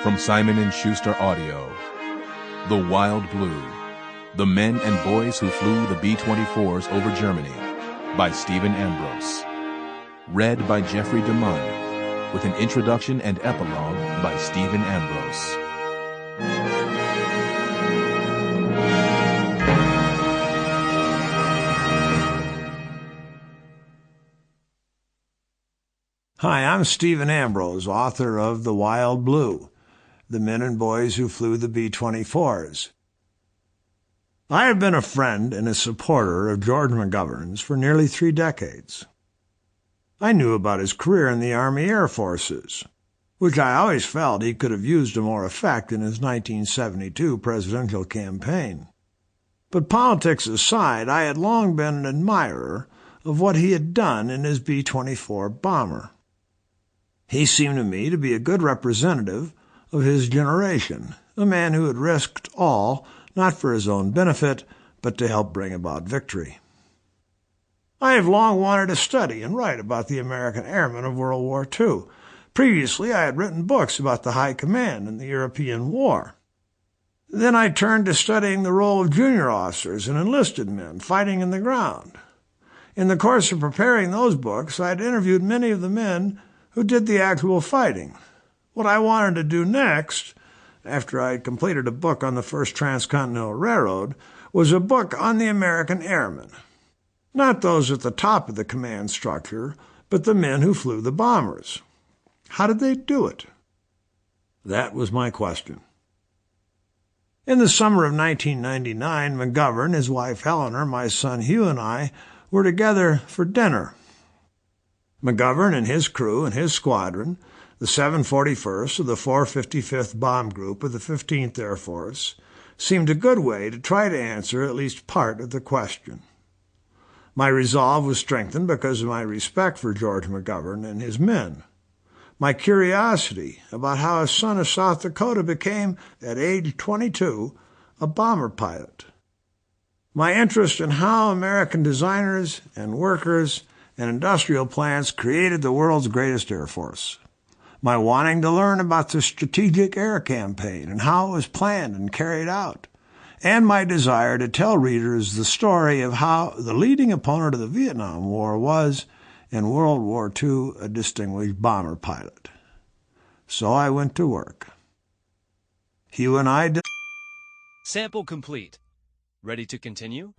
From Simon & Schuster Audio, The Wild Blue, The Men and Boys Who Flew the B-24s Over Germany, by Stephen Ambrose. Read by Jeffrey DeMunn, with an introduction and epilogue by Stephen Ambrose. Hi, I'm Stephen Ambrose, author of The Wild Blue, The Men and Boys Who Flew the B-24s. I have been a friend and a supporter of George McGovern's for nearly 3 decades. I knew about his career in the Army Air Forces, which I always felt he could have used to more effect in his 1972 presidential campaign. But politics aside, I had long been an admirer of what he had done in his B-24 bomber. He seemed to me to be a good representative of his generation, a man who had risked all, not for his own benefit, but to help bring about victory. I have long wanted to study and write about the American airmen of World War II. Previously, I had written books about the High Command in the European War. Then I turned to studying the role of junior officers and enlisted men fighting in the ground. In the course of preparing those books, I had interviewed many of the men who did the actual fighting. What I wanted to do next, after I had completed a book on the first transcontinental railroad, was a book on the American airmen. Not those at the top of the command structure, but the men who flew the bombers. How did they do it? That was my question. In the summer of 1999, McGovern, his wife Eleanor, my son Hugh, and I were together for dinner. McGovern and his crew and his squadron, the 741st of the 455th Bomb Group of the 15th Air Force, seemed a good way to try to answer at least part of the question. My resolve was strengthened because of my respect for George McGovern and his men. My curiosity about how a son of South Dakota became, at age 22, a bomber pilot. My interest in how American designers and workers and industrial plants created the world's greatest Air Force. My wanting to learn about the Strategic Air Campaign and how it was planned and carried out. And my desire to tell readers the story of how the leading opponent of the Vietnam War was, in World War II, a distinguished bomber pilot. So I went to work. Hugh and I did. Sample complete. Ready to continue?